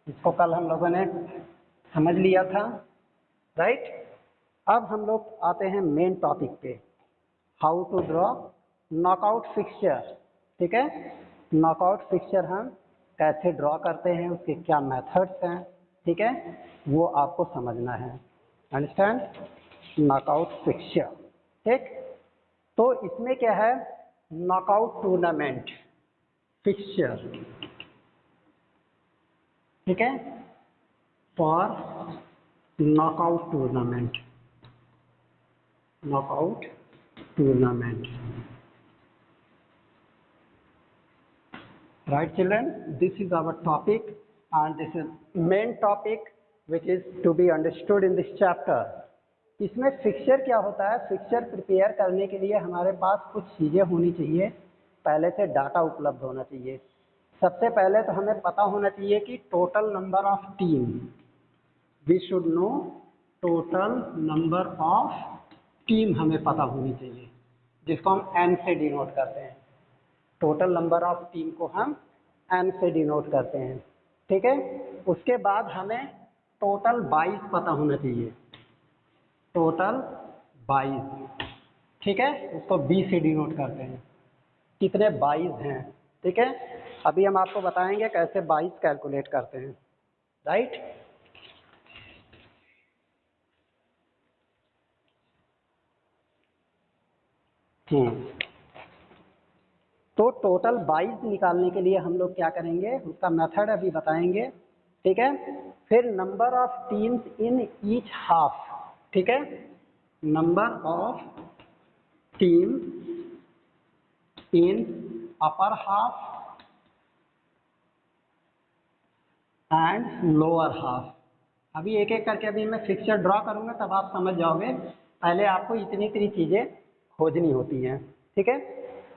इसको कल हम लोगों ने समझ लिया था, राइट। अब हम लोग आते हैं मेन टॉपिक पे, how to draw knockout fixture. ठीक है, नॉकआउट फिक्सचर हम कैसे ड्रॉ करते हैं, उसके क्या मेथड्स हैं, ठीक है, वो आपको समझना है। Understand, knockout fixture. ठीक, तो इसमें क्या है, नॉकआउट टूर्नामेंट फिक्सचर, ठीक है, for knockout tournament, knockout tournament. Right children, this is our topic and this is main topic which is to be understood in this chapter. इसमें फिक्सचर क्या होता है, फिक्सचर प्रिपेयर करने के लिए हमारे पास कुछ चीज़ें होनी चाहिए, पहले से डाटा उपलब्ध होना चाहिए। सबसे पहले तो हमें पता होना चाहिए कि total number of team, we should know total number of team हमें पता होनी चाहिए, जिसको हम एन से डिनोट करते हैं। टोटल नंबर ऑफ टीम को हम एन से डिनोट करते हैं, ठीक है। उसके बाद हमें टोटल 22 पता होना चाहिए, टोटल 22, ठीक है, उसको बी से डिनोट करते हैं। कितने 22 हैं, ठीक है। अभी हम आपको बताएंगे कैसे 22 कैलकुलेट करते हैं, राइट। तो टोटल 22 निकालने के लिए हम लोग क्या करेंगे, उसका मेथड अभी बताएंगे, ठीक है। फिर number of teams in each half, ठीक है, number of team in upper half and lower half. अभी एक एक करके अभी मैं फिक्सचर ड्रॉ करूंगा तब आप समझ जाओगे, पहले आपको इतनी इतनी चीजें खोजनी होती हैं, ठीक है।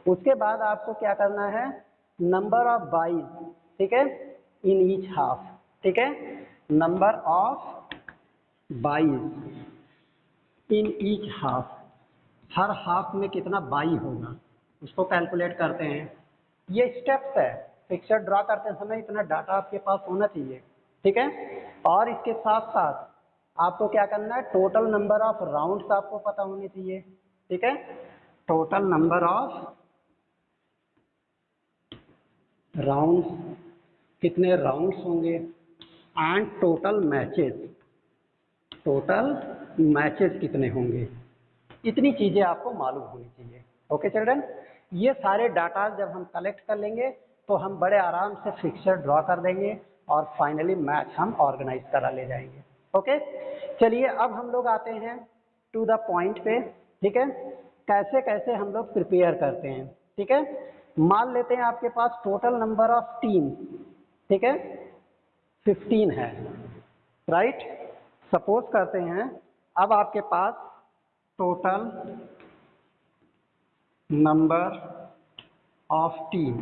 उसके बाद आपको क्या करना है, नंबर ऑफ 22, ठीक है, इन ईच हाफ, ठीक है, number of 22 in each half, her half में कितना 22 होगा उसको कैलकुलेट करते हैं। ये स्टेप्स है, फिक्सचर ड्रॉ करते समय इतना डाटा आपके पास होना चाहिए, ठीक है। और इसके साथ साथ आपको क्या करना है, टोटल नंबर ऑफ राउंड्स आपको पता होने चाहिए, ठीक है, टोटल नंबर ऑफ राउंड्स, कितने राउंड्स होंगे, and total matches, total matches कितने होंगे, इतनी चीजें आपको मालूम होनी चाहिए। ओके चिल्ड्रन, ये सारे डाटा जब हम कलेक्ट कर लेंगे तो हम बड़े आराम से फिक्सचर ड्रॉ कर देंगे और फाइनली मैच हम ऑर्गेनाइज करा ले जाएंगे। ओके, चलिए अब हम लोग आते हैं टू द पॉइंट पे, ठीक है, कैसे कैसे हम लोग प्रिपेयर करते हैं, ठीक है। मान लेते हैं आपके पास टोटल नंबर ऑफ टीम, ठीक है, 15 है, राइट। सपोज करते हैं अब आपके पास टोटल नंबर ऑफ टीम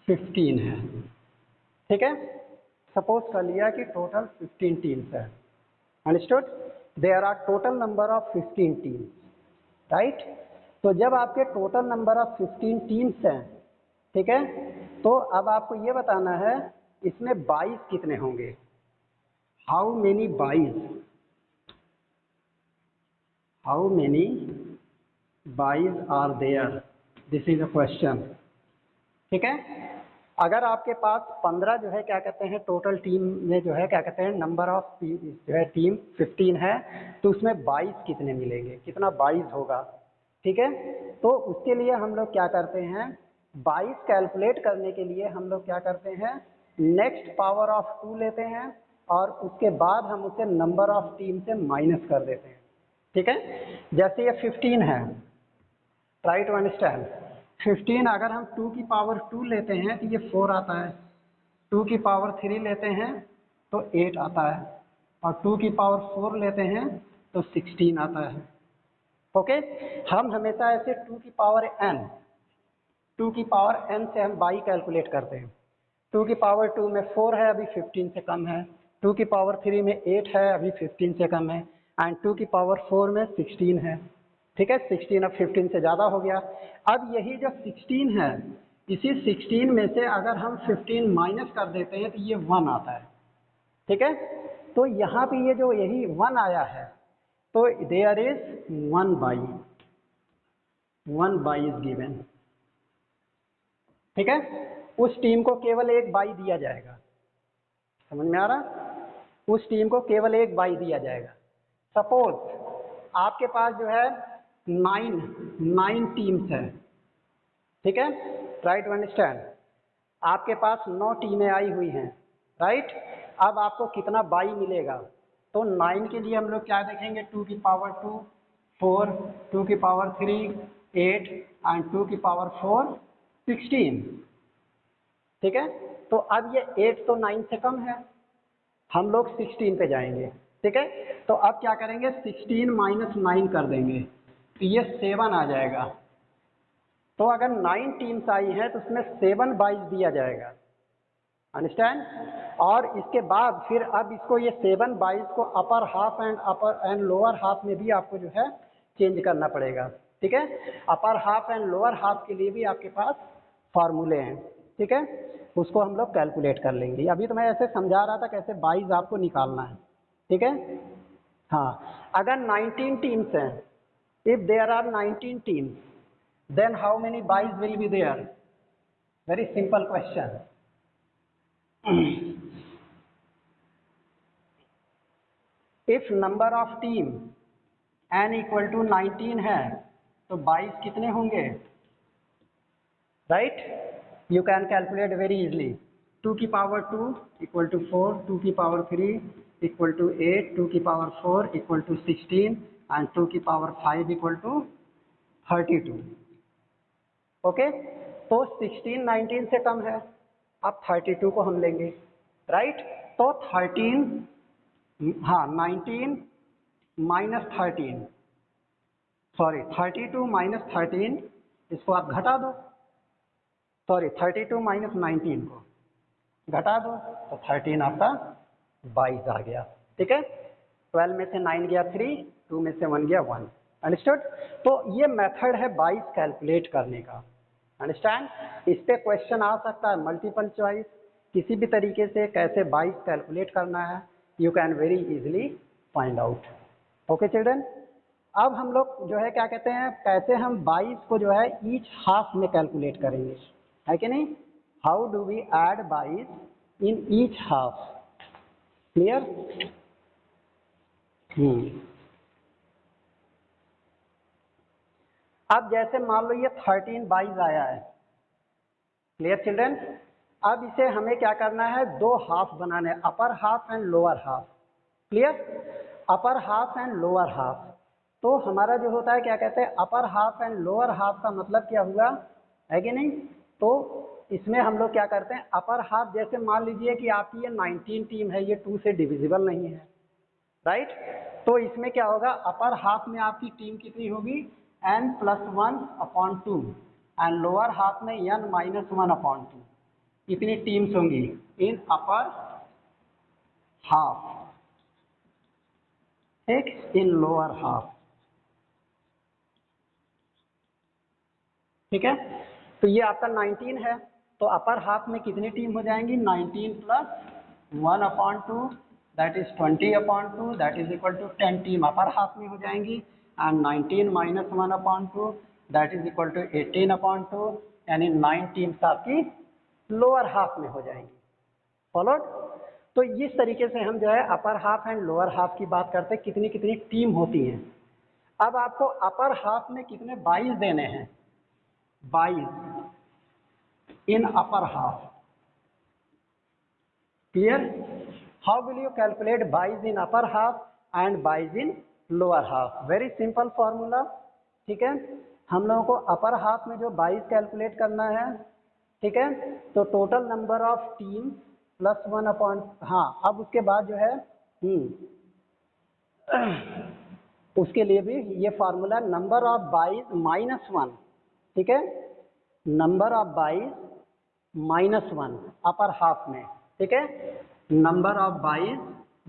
15 है, ठीक है। सपोज कर लिया कि टोटल 15 टीम्स है, understood, there are total number of 15 teams, right. तो जब आपके टोटल नंबर ऑफ 15 टीम्स हैं, ठीक है, तो अब आपको ये बताना है इसमें 22 कितने होंगे, how many 22, how many 22 are there, this is a question, ठीक है। अगर आपके पास 15 जो है क्या कहते हैं टोटल टीम में जो है क्या कहते हैं नंबर ऑफ जो है टीम 15 है, तो उसमें 22 कितने मिलेंगे, कितना 22 होगा, ठीक है। तो उसके लिए हम लोग क्या करते हैं, 22 कैलकुलेट करने के लिए हम लोग क्या करते हैं, नेक्स्ट पावर ऑफ 2 लेते हैं और उसके बाद हम उसे नंबर ऑफ टीम से माइनस कर देते हैं, ठीक है। जैसे ये 15 है, ट्राई टू अंडरस्टैंड, 15 अगर हम 2 की पावर 2 लेते हैं तो ये 4 आता है, 2 की पावर 3 लेते हैं तो 8 आता है, और 2 की पावर 4 लेते हैं तो 16 आता है। ओके, हम हमेशा ऐसे 2 की पावर n, 2 की पावर n से हम 22 कैलकुलेट करते हैं। 2 की पावर 2 में 4 है, अभी 15 से कम है, 2 की पावर 3 में 8 है, अभी 15 से कम है, एंड 2 की पावर 4 में 16 है, ठीक है, 16 अब 15 से ज़्यादा हो गया। अब यही जो 16 है, इसी 16 में से अगर हम 15 माइनस कर देते हैं तो ये 1 आता है। ठीक है, तो यहाँ पे ये जो यही 1 आया है, तो there is 1 bye is given. ठीक है, उस टीम को केवल एक बाई दिया जाएगा। समझ में आ रहा? उस टीम को केवल एक बाई दिया जाएगा। सपोज आपके पास जो है 9 टीम्स हैं। ठीक है, ट्राई टू अंडरस्टैंड। आपके पास 9 टीमें आई हुई हैं, राइट। अब आपको कितना बाई मिलेगा? तो 9 के लिए हम लोग क्या देखेंगे, 2 की पावर 2 4, 2 की पावर 3 8 एंड 2 की पावर 4 16। ठीक है, तो अब ये 8 तो 9 से कम है, हम लोग 16 पे जाएंगे। ठीक है, तो अब क्या करेंगे, 16 माइनस 9 कर देंगे, तो ये 7 आ जाएगा। तो अगर 9 टीम्स आई है तो उसमें 7 बाइज दिया जाएगा। अंडरस्टैंड? और इसके बाद फिर अब इसको ये 7 बाइज को अपर हाफ एंड लोअर हाफ में भी आपको जो है चेंज करना पड़ेगा। ठीक है, upper half and lower half के लिए भी आपके पास फार्मूले हैं। ठीक है, उसको हम लोग कैलकुलेट कर लेंगे। अभी तो मैं ऐसे समझा रहा था कैसे बाइज आपको निकालना है। ठीक है, हाँ, अगर 19 टीम्स हैं, if there are 19 teams, then how many buys will be there? Very simple question. If number of team n equal to 19 है, तो बाइस कितने होंगे? Right, you can calculate very easily. 2 की पावर 2 इक्वल टू 4, 2 की power 3 equal to 8, 2 की power 4 equal to 16 and 2 की power 5 equal to 32। Okay, तो 16 19 से कम है, अब 32 को हम लेंगे, राइट। तो 13, हाँ 19 माइनस 13, सॉरी 32 माइनस 13, इसको आप घटा दो, सॉरी 32 माइनस 19 को घटा दो, तो 13 आपका 22 आ गया। ठीक है, 12 में से 9 गया 3, 2 में से 1 गया 1। अंडरस्टूड? तो ये मेथड है 22 कैलकुलेट करने का। अंडरस्टैंड? इस पे क्वेश्चन आ सकता है, मल्टीपल चॉइस, किसी भी तरीके से कैसे 22 कैलकुलेट करना है, you can very easily find out. Okay children, अब हम लोग जो है क्या कहते हैं, कैसे हम 22 को जो है ईच हाफ में कैलकुलेट करेंगे, है कि नहीं? How do we add 22 in each half? Clear? अब जैसे मान लो ये 13 22 आया है। Clear children? अब इसे हमें क्या करना है, 2 हाफ बनाने हैं, अपर half and lower half. Clear? Upper half and lower half. तो हमारा जो होता है क्या कहते हैं, अपर हाफ एंड लोअर हाफ का मतलब क्या हुआ, है कि नहीं? तो इसमें हम लोग क्या करते हैं, अपर हाफ जैसे मान लीजिए कि आपकी ये 19 टीम है, ये 2 से डिविजिबल नहीं है, राइट। तो इसमें क्या होगा, अपर हाफ में आपकी टीम कितनी होगी, n+1/2 एंड लोअर हाफ में n-1/2। इतनी टीम्स होंगी इन अपर हाफ, ठीक, इन लोअर हाफ। ठीक है, तो ये आपका 19 है, तो अपर हाफ में कितनी टीम हो जाएंगी, 19 + 1/2 that is 20/2 that is equal to 10 team upper half में हो जाएंगी, and 19 - 1/2 that is equal to 18/2, यानी 9 टीम्स आपकी लोअर हाफ में हो जाएंगी। फॉलोड? तो इस तरीके से हम जो है upper half and lower half की बात करते हैं, कितनी कितनी टीम होती हैं। अब आपको अपर हाफ में कितने 22 देने हैं, 22 in upper half. Clear? How will you calculate buys in upper half and buys in lower half? Very simple formula. ठीक है, हम लोगों को अपर हाफ में जो बाइस कैलकुलेट करना है, ठीक है, तो टोटल नंबर ऑफ टीम +1/, हाँ, अब उसके बाद जो है उसके लिए भी ये फार्मूला, नंबर ऑफ बाइस -1, ठीक है, नंबर ऑफ बाइस -1 अपर हाफ में, ठीक है, नंबर ऑफ बाइस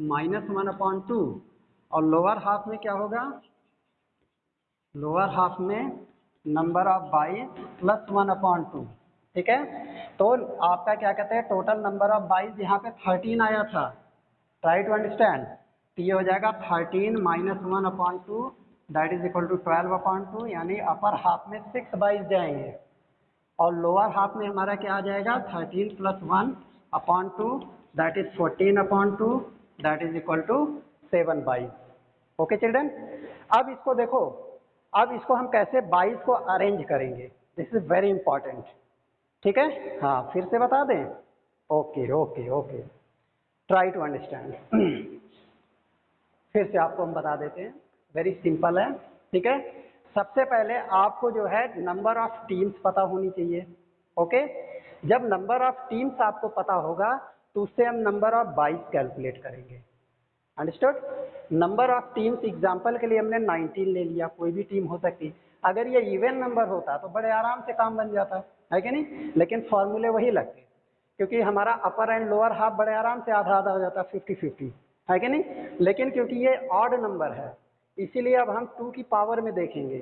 -1/2, और लोअर हाफ में क्या होगा, लोअर हाफ में नंबर ऑफ बाइज प्लस 1/2, ठीक है। तो आपका क्या कहते हैं, टोटल नंबर ऑफ बाइज यहाँ पे 13 आया था, ट्राई टू अंडरस्टैंड। तो ये हो जाएगा 13 minus 1/2 that is equal to 12/2, यानी अपर हाफ में 6 बाइज जाएंगे और लोअर हाफ में हमारा क्या आ जाएगा 13 plus 1/2 that is 14/2 that is equal to 7 byes. Okay children, अब इसको देखो, अब इसको हम कैसे बाइज को अरेंज करेंगे, दिस इज वेरी इंपॉर्टेंट, ठीक है। हाँ फिर से बता दें, okay okay okay, try to understand. फिर से आपको हम बता देते हैं, वेरी सिंपल है, ठीक है। सबसे पहले आपको जो है नंबर ऑफ टीम्स पता होनी चाहिए, ओके। जब नंबर ऑफ टीम्स आपको पता होगा तो उससे हम नंबर ऑफ बाइज कैलकुलेट करेंगे, understood. Number of teams example के लिए हमने 19 ले लिया, कोई भी टीम हो सकती। अगर ये इवन नंबर होता तो बड़े आराम से काम बन जाता है कि नहीं, लेकिन फॉर्मूले वही लगते, क्योंकि हमारा अपर एंड लोअर हाफ बड़े आराम से आधा आधा हो जाता है, 50-50, है कि नहीं। लेकिन क्योंकि ये ऑड नंबर है इसीलिए अब हम 2 की पावर में देखेंगे,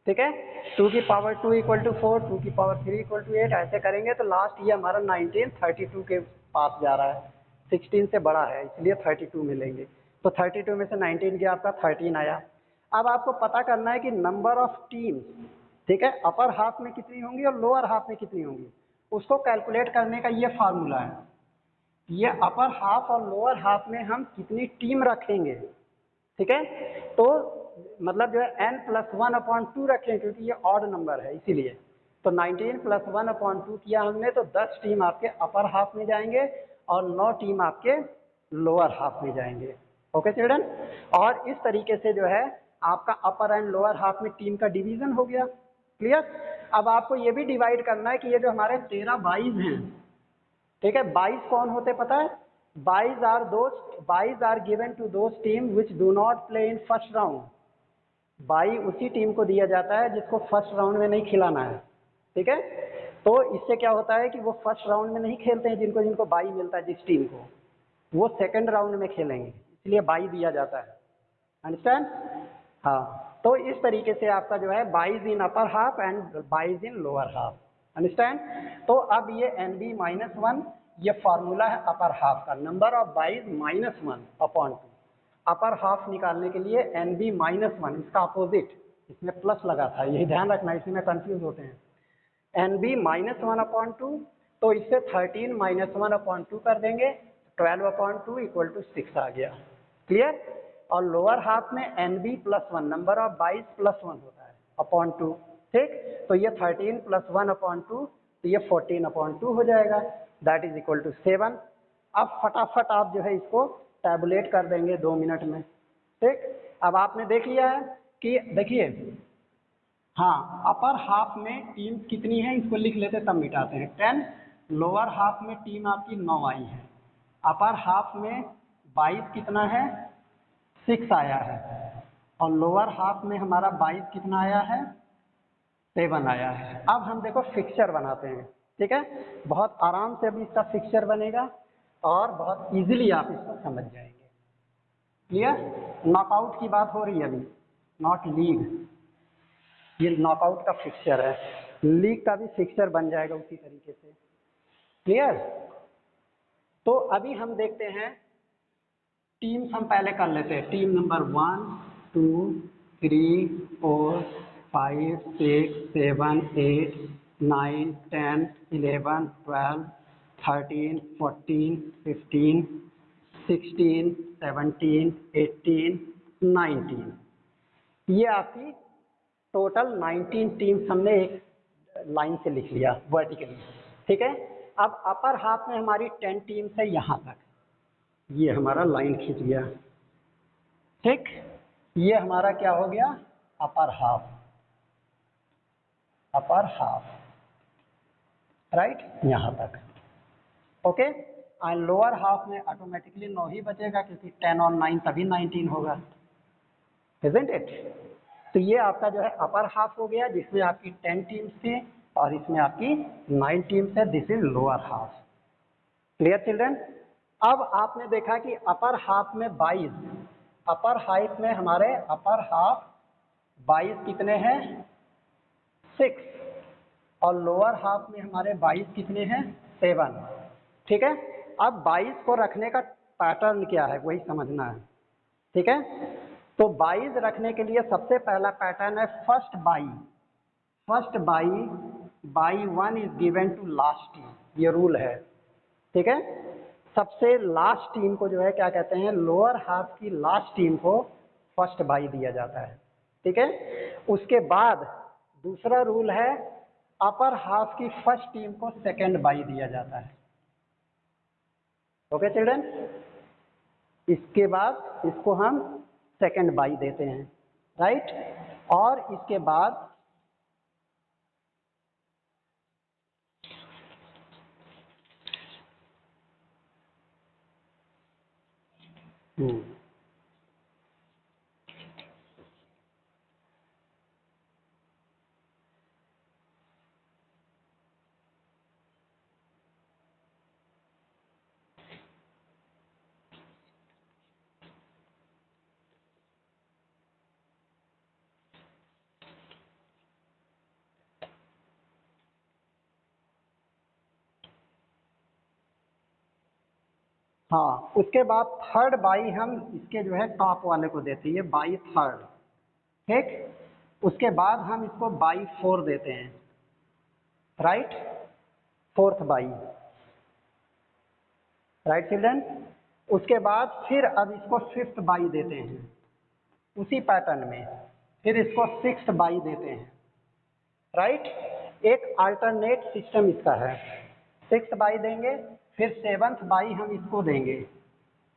ठीक है। 2 की पावर 2 इक्वल टू 4, 2 की पावर 3 इक्वल टू 8, ऐसे करेंगे तो लास्ट ये हमारा 19 32 के पास जा रहा है, 16 से बड़ा है इसलिए 32 मिलेंगे। तो 32 में से 19 गया आपका 13 आया। अब आपको पता करना है कि नंबर ऑफ टीम्स, ठीक है, अपर हाफ में कितनी होंगी और लोअर हाफ में कितनी होंगी, उसको कैलकुलेट करने का ये फार्मूला है। ये अपर हाफ और लोअर हाफ में हम कितनी टीम रखेंगे, ठीक है। तो मतलब जो है n+1/2 रखें क्योंकि ये ऑड नंबर है इसीलिए। तो 19 + 1/2 किया हमने तो 10 टीम आपके अपर हाफ में जाएंगे और 9 टीम आपके लोअर हाफ में जाएंगे, ओके चिल्ड्रन। और इस तरीके से जो है आपका अपर एंड लोअर हाफ में टीम का डिवीजन हो गया, क्लियर। अब आपको ये भी डिवाइड करना है कि ये जो हमारे 13 बाइज हैं, ठीक है, बाइज कौन होते पता है, byes are given to those team which do not play in first round. Bye उसी टीम को दिया जाता है जिसको फर्स्ट राउंड में नहीं खिलाना है, ठीक है। तो इससे क्या होता है कि वो फर्स्ट राउंड में नहीं खेलते हैं, जिनको जिनको बाई मिलता है जिस टीम को, वो सेकंड राउंड में खेलेंगे, इसलिए बाई दिया जाता है, अंडरस्टैंड। हाँ, तो इस तरीके से आपका जो है byes in upper half and byes in lower half, understand. तो अब ये NB-1 ये फॉर्मूला है अपर हाफ का, number of byes -1/2। Upper half निकालने के लिए NB-1, इसका अपोजिट, इसमें प्लस लगा था, यही ध्यान रखना, इसी में कंफ्यूज होते हैं। NB-1/2, तो इससे 13 - 1/2 कर देंगे, 12/2 = 6 आ गया, क्लियर। और लोअर हाफ में NB+1 नंबर ऑफ बाइज +1 होता है /2, ठीक। तो ये 13 + 1/2 तो ये 14/2 हो जाएगा, दैट इज इक्वल टू 7। अब फटाफट आप जो है इसको टैबुलेट कर देंगे 2 मिनट में, ठीक। अब आपने देख लिया है कि देखिए, हाँ, अपर हाफ में टीम कितनी है इसको लिख लेते तब मिटाते हैं, 10। लोअर हाफ में टीम आपकी 9 आई है, अपर हाफ में 22 कितना है 6 आया है, और लोअर हाफ में हमारा 22 कितना आया है 7 आया है। अब हम देखो फिक्सचर बनाते हैं, ठीक है। बहुत आराम से अभी इसका फिक्सचर बनेगा और बहुत इजीली आप इसको समझ जाएंगे, क्लियर। नॉकआउट की बात हो रही है अभी, नॉट लीग, ये नॉकआउट का फिक्सचर है, लीग का भी फिक्सचर बन जाएगा उसी तरीके से, क्लियर। तो अभी हम देखते हैं टीम्स, हम पहले कर लेते हैं, टीम नंबर 1 2 3 4 5 6 7 8 9 10 11 12 13 14 15 16 17 18 19, ये आपकी टोटल 19 टीम्स हमने एक लाइन से लिख लिया वर्टिकली, ठीक है। अब अपर हाफ में हमारी 10 टीम्स है यहाँ तक, ये हमारा लाइन खींच गया, ठीक। ये हमारा क्या हो गया upper half, upper half, right, यहाँ तक, ओके। एंड लोअर हाफ में ऑटोमेटिकली 9 ही बचेगा क्योंकि 10 और 9 तभी 19 होगा, इजंट इट। तो ये आपका जो है अपर हाफ हो गया जिसमें आपकी 10 टीम्स थी और इसमें आपकी 9 टीम्स है, this is lower half, clear children. अब आपने देखा कि अपर हाफ में 22, अपर हाफ में हमारे अपर हाफ 22 कितने हैं 6, और लोअर हाफ में हमारे 22 कितने हैं 7। ठीक है, अब 22 को रखने का पैटर्न क्या है वही समझना है। ठीक है, तो 22 रखने के लिए सबसे पहला पैटर्न है first bye. First bye 1 is given to last team, ये रूल है। ठीक है, सबसे लास्ट टीम को जो है क्या कहते हैं, लोअर हाफ की लास्ट टीम को फर्स्ट बाई दिया जाता है। ठीक है, उसके बाद दूसरा रूल है अपर हाफ की फर्स्ट टीम को सेकंड बाई दिया जाता है। ओके चिल्ड्रन, इसके बाद इसको हम सेकंड बाई देते हैं, राइट। और इसके बाद हाँ, उसके बाद थर्ड बाई हम इसके जो है टॉप वाले को देते हैं, ये बाई थर्ड। ठीक, उसके बाद हम इसको बाई 4 देते हैं, right, fourth by, right children. उसके बाद फिर अब इसको फिफ्थ बाई देते हैं उसी पैटर्न में, फिर इसको सिक्स्थ बाई देते हैं, राइट। एक अल्टरनेट सिस्टम इसका है, सिक्स्थ बाई देंगे, फिर सेवंथ बाई हम इसको देंगे,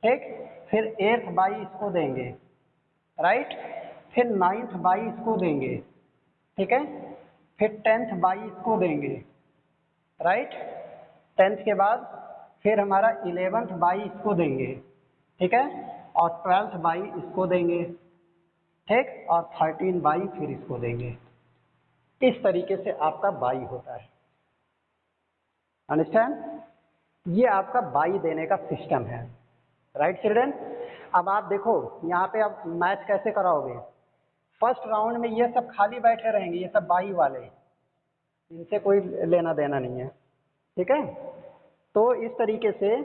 ठीक, फिर एट्थ बाई इसको देंगे, राइट, फिर नाइन्थ बाई इसको देंगे, ठीक है, फिर 10th बाई इसको देंगे, राइट। 10th के बाद फिर हमारा 11th बाई इसको देंगे, ठीक है, और 12th बाई इसको देंगे, ठीक, और 13 बाई फिर इसको देंगे। इस तरीके से आपका बाई होता है, अंडरस्टैंड। ये आपका बाई देने का सिस्टम है, राइट चिल्ड्रन। अब आप देखो यहाँ पे आप मैच कैसे कराओगे। फर्स्ट राउंड में ये सब खाली बैठे रहेंगे, ये सब बाई वाले, इनसे कोई लेना देना नहीं है, ठीक है। तो इस तरीके से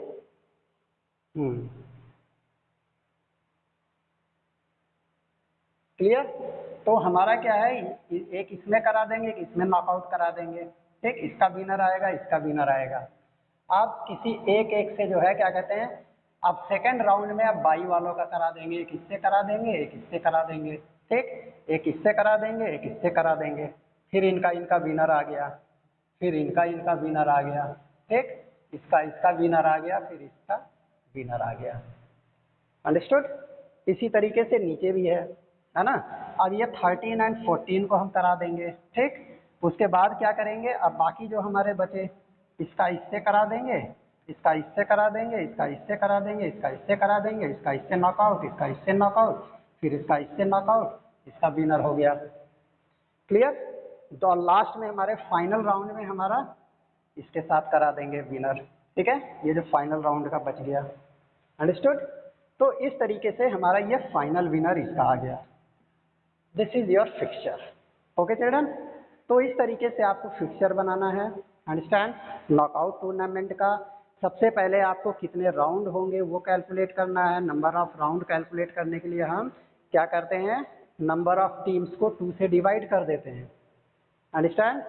क्लियर। तो हमारा क्या है, एक इसमें करा देंगे, एक इसमें नॉकआउट करा देंगे, ठीक, इसका विनर आएगा, इसका विनर आएगा। आप किसी एक से जो है क्या कहते हैं, अब सेकंड राउंड में आप बाई वालों का करा देंगे, एक इससे करा देंगे, एक इससे करा देंगे, ठीक, एक इससे करा देंगे, एक इससे करा देंगे, फिर इनका विनर आ गया, फिर इनका विनर आ गया, ठीक, इसका विनर आ गया, फिर इसका विनर आ गया, अंडरस्टूड। इसी तरीके से नीचे भी है ना। अब ये 13 एंड 14 को हम करा देंगे, ठीक। उसके बाद क्या करेंगे, अब बाकी जो हमारे बचे, इसका इससे करा देंगे, इसका इससे करा देंगे, इसका इससे करा देंगे, इसका इससे करा देंगे, इसका इससे नॉकआउट, इसका इससे नॉकआउट, फिर इसका इससे नॉकआउट, इसका विनर हो गया, क्लियर। तो लास्ट में हमारे फाइनल राउंड में हमारा इसके साथ करा देंगे विनर, ठीक है। ये जो फाइनल राउंड का बच गया, अंडरस्टूड। तो इस तरीके से हमारा ये फाइनल विनर इसका आ गया। This is your fixture, okay children. तो इस तरीके से आपको फिक्सचर बनाना है, अंडरस्टैंड। नॉकआउट टूर्नामेंट का सबसे पहले आपको कितने राउंड होंगे वो कैलकुलेट करना है। नंबर ऑफ राउंड कैलकुलेट करने के लिए हम क्या करते हैं, नंबर ऑफ टीम्स को 2 से डिवाइड कर देते हैं, अंडरस्टैंड।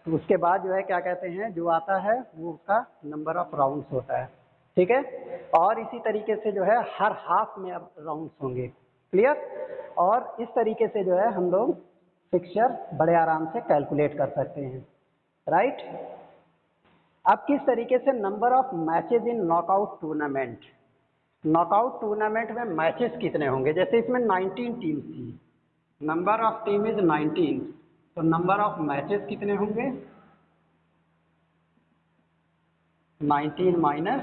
तो उसके बाद जो है क्या कहते हैं, जो आता है वो उसका नंबर ऑफ राउंड्स होता है, ठीक है। और इसी तरीके से जो है हर हाफ में अब राउंड्स होंगे, क्लियर। और इस तरीके से जो है हम लोग फिक्सचर बड़े आराम से कैलकुलेट कर सकते हैं, राइट। अब किस तरीके से number of matches in knockout tournament, knockout tournament में मैचेस कितने होंगे। जैसे इसमें 19 टीम्स थी, नंबर ऑफ टीम इज 19, तो नंबर ऑफ मैचेस कितने होंगे, 19 minus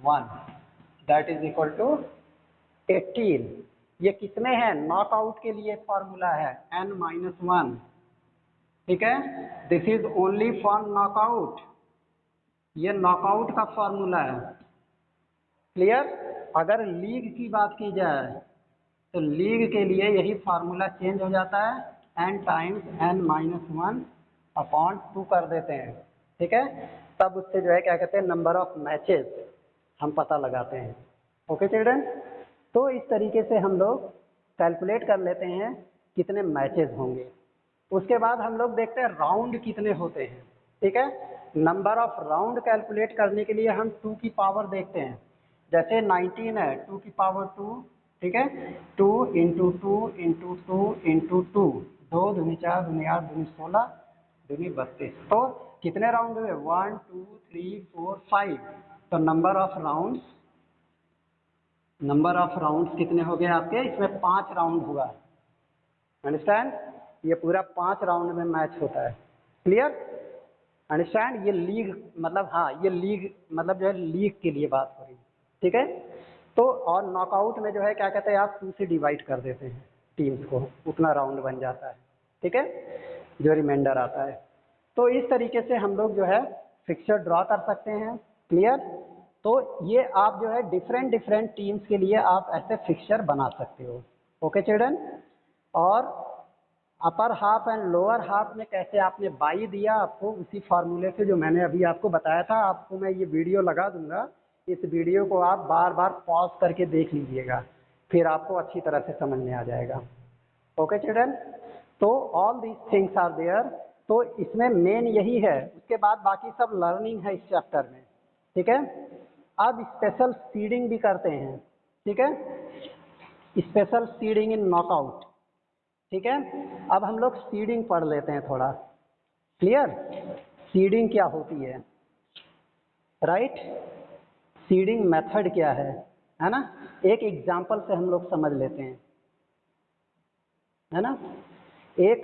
1 that is equal to 18। ये किसमें है, नॉकआउट के लिए फॉर्मूला है n-1, ठीक है। This is only for knockout, ये नॉकआउट का फॉर्मूला है, क्लियर। अगर लीग की बात की जाए तो लीग के लिए यही फार्मूला चेंज हो जाता है, n टाइम्स n-1/2 कर देते हैं, ठीक है। तब उससे जो है क्या कहते हैं, नंबर ऑफ मैचेस हम पता लगाते हैं। ओके चिल्ड्रन, तो इस तरीके से हम लोग कैलकुलेट कर लेते हैं कितने मैचेस होंगे। उसके बाद हम लोग देखते हैं राउंड कितने होते हैं, ठीक है। नंबर ऑफ राउंड कैलकुलेट करने के लिए हम 2 की पावर देखते हैं। जैसे 19 है, 2 की पावर 2, ठीक है। 2 इंटू 2 इंटू 2 इंटू 2, 2 दूनी 4 दूनी 8 दूनी 16 दूनी 32, तो कितने राउंड हुए, 1 2 3 4 5। तो नंबर ऑफ राउंड्स कितने हो गए आपके, इसमें 5 राउंड हुआ। अंडरस्टैंड, ये पूरा 5 राउंड में मैच होता है। Clear, understand. ये लीग मतलब, हाँ ये लीग मतलब जो है लीग के लिए बात हो रही है, ठीक है। तो और नॉकआउट में जो है क्या कहते हैं, आप 2 से डिवाइड कर देते हैं टीम्स को, उतना राउंड बन जाता है, ठीक है, जो रिमाइंडर आता है। तो इस तरीके से हम लोग जो है फिक्सर ड्रॉ कर सकते हैं। क्लियर, तो ये आप जो है डिफरेंट टीम्स के लिए आप ऐसे फिक्सर बना सकते हो। ओके चिल्ड्रन, और अपर हाफ एंड लोअर हाफ में कैसे आपने बाई दिया, आपको उसी फार्मूले से जो मैंने अभी आपको बताया था, आपको मैं ये वीडियो लगा दूंगा, इस वीडियो को आप बार बार पॉज करके देख लीजिएगा, फिर आपको अच्छी तरह से समझ में आ जाएगा। ओके चिल्ड्रन, तो all these things are there. तो इसमें मेन यही है, उसके बाद बाकी सब लर्निंग है इस चैप्टर में, ठीक है। अब स्पेशल सीडिंग भी करते हैं, ठीक है, स्पेशल सीडिंग इन नॉकआउट, ठीक है। अब हम लोग सीडिंग पढ़ लेते हैं थोड़ा। क्लियर, सीडिंग क्या होती है, राइट, सीडिंग मेथड क्या है ना। एक एग्जांपल से हम लोग समझ लेते हैं, है ना।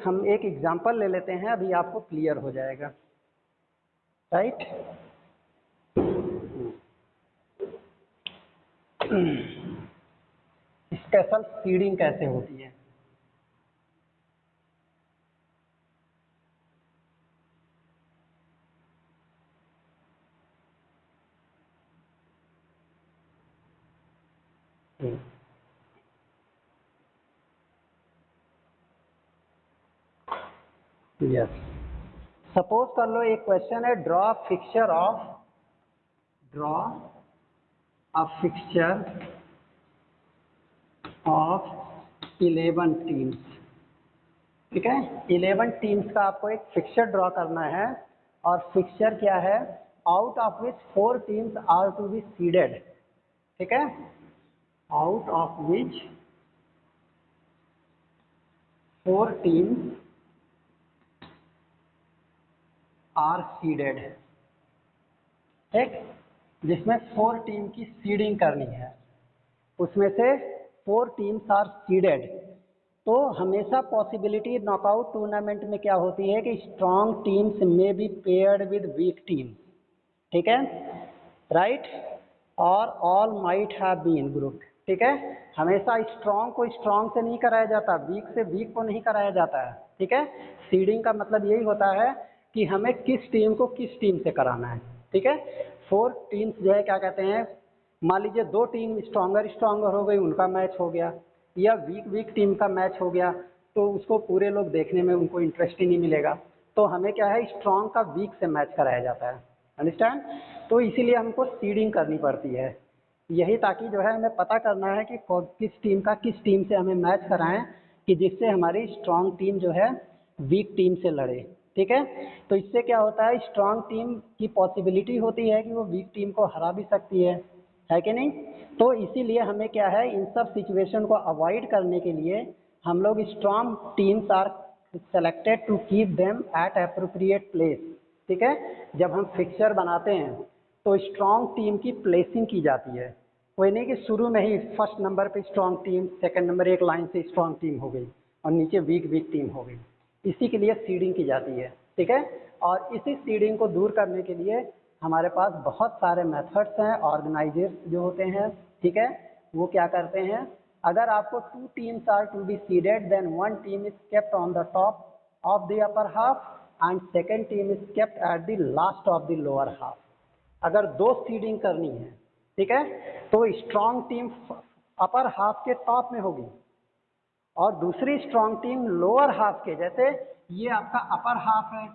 हम एक एग्जांपल ले लेते हैं, अभी आपको क्लियर हो जाएगा, राइट। स्पेशल सीडिंग कैसे होती है, यस। सपोज कर लो एक क्वेश्चन है, draw a fixture of 11 teams, ठीक है। 11 टीम्स का आपको एक फिक्सचर ड्रॉ करना है, और फिक्सचर क्या है, out of which 4 teams are to be seeded, ठीक है, out of which 4 teams are seeded, ठीक, जिसमें 4 टीम की सीडिंग करनी है, उसमें से 4 टीम्स आर सीडेड। तो हमेशा पॉसिबिलिटी नॉकआउट टूर्नामेंट में क्या होती है कि स्ट्रॉन्ग टीम्स में be paired with weak teams, ठीक है, राइट, और all might have been group, ठीक है। हमेशा स्ट्रॉन्ग को स्ट्रॉन्ग से नहीं कराया जाता, वीक से वीक को नहीं कराया जाता है, ठीक है। सीडिंग का मतलब यही होता है कि हमें किस टीम को किस टीम से कराना है, ठीक है। 4 टीम्स जो है क्या कहते हैं, मान लीजिए 2 टीम स्ट्रॉन्गर हो गई, उनका मैच हो गया, या वीक टीम का मैच हो गया, तो उसको पूरे लोग देखने में उनको इंटरेस्ट ही नहीं मिलेगा। तो हमें क्या है, स्ट्रॉन्ग का वीक से मैच कराया जाता है, अंडरस्टैंड। तो इसीलिए हमको सीडिंग करनी पड़ती है, यही ताकि जो है हमें पता करना है कि किस टीम का किस टीम से हमें मैच कराएं, कि जिससे हमारी स्ट्रॉन्ग टीम जो है वीक टीम से लड़े, ठीक है। तो इससे क्या होता है, स्ट्रॉन्ग टीम की पॉसिबिलिटी होती है कि वो वीक टीम को हरा भी सकती है कि नहीं। तो इसीलिए हमें क्या है, इन सब सिचुएशन को अवॉइड करने के लिए हम लोग strong teams are selected to keep them at appropriate place, ठीक है। जब हम फिक्सचर बनाते हैं तो स्ट्रॉन्ग टीम की प्लेसिंग की जाती है, कोई नहीं कि शुरू में ही फर्स्ट नंबर पे स्ट्रॉन्ग टीम, सेकंड नंबर एक लाइन से स्ट्रॉन्ग टीम हो गई और नीचे वीक टीम हो गई। इसी के लिए सीडिंग की जाती है, ठीक है। और इसी सीडिंग को दूर करने के लिए हमारे पास बहुत सारे मेथड्स हैं, ऑर्गेनाइजर्स जो होते हैं, ठीक है, वो क्या करते हैं, अगर आपको 2 teams are to be seeded, then 1 team is kept on the top of the upper half and second team is kept at the last of the lower half. अगर 2 सीडिंग करनी है, ठीक है, तो स्ट्रॉन्ग टीम अपर हाफ के top में होगी, और दूसरी स्ट्रॉन्ग टीम लोअर हाफ के, जैसे ये आपका अपर हाफ है,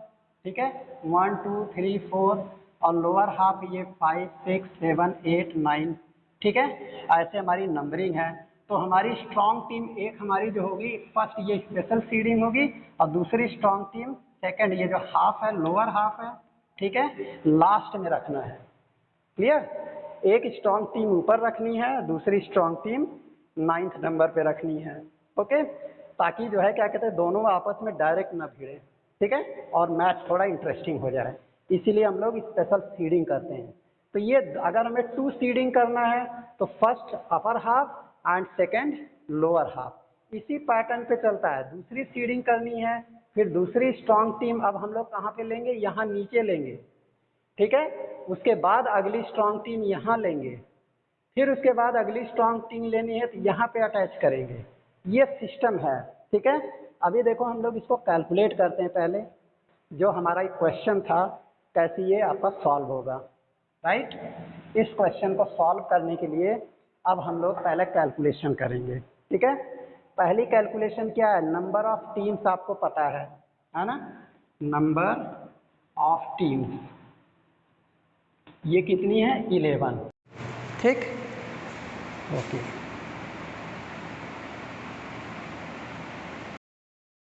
ठीक है, 1 2 3 4, और लोअर हाफ ये 5 6 7 8 9, ठीक है, ऐसे हमारी नंबरिंग है। तो हमारी स्ट्रॉन्ग टीम एक हमारी जो होगी, फर्स्ट ये स्पेशल सीडिंग होगी, और दूसरी स्ट्रॉन्ग टीम सेकंड, ये जो हाफ है लोअर हाफ है, ठीक है, लास्ट में रखना है। क्लियर? एक स्ट्रॉन्ग टीम ऊपर रखनी है, दूसरी स्ट्रॉन्ग टीम 9th नंबर पे रखनी है। ओके, ताकि जो है क्या कहते हैं दोनों आपस में डायरेक्ट ना भिड़े, ठीक है, और मैच थोड़ा इंटरेस्टिंग हो जाए, इसीलिए हम लोग स्पेशल सीडिंग करते हैं। तो ये अगर हमें 2 सीडिंग करना है तो first upper half and second lower half, इसी पैटर्न पे चलता है। दूसरी सीडिंग करनी है, फिर दूसरी स्ट्रॉन्ग टीम अब हम लोग कहाँ पे लेंगे, यहाँ नीचे लेंगे, ठीक है, उसके बाद अगली स्ट्रॉन्ग टीम यहाँ लेंगे, फिर उसके बाद अगली स्ट्रॉन्ग टीम लेनी है तो यहाँ पे अटैच करेंगे। ये सिस्टम है, ठीक है। अभी देखो हम लोग इसको कैलकुलेट करते हैं पहले, जो हमारा एक क्वेश्चन था कैसे ये आपका सॉल्व होगा, राइट। इस क्वेश्चन को सॉल्व करने के लिए अब हम लोग पहले कैलकुलेशन करेंगे, ठीक है। पहली कैलकुलेशन क्या है, नंबर ऑफ टीम्स आपको पता है ना, नंबर ऑफ टीम्स ये कितनी है, 11, ठीक, ओके।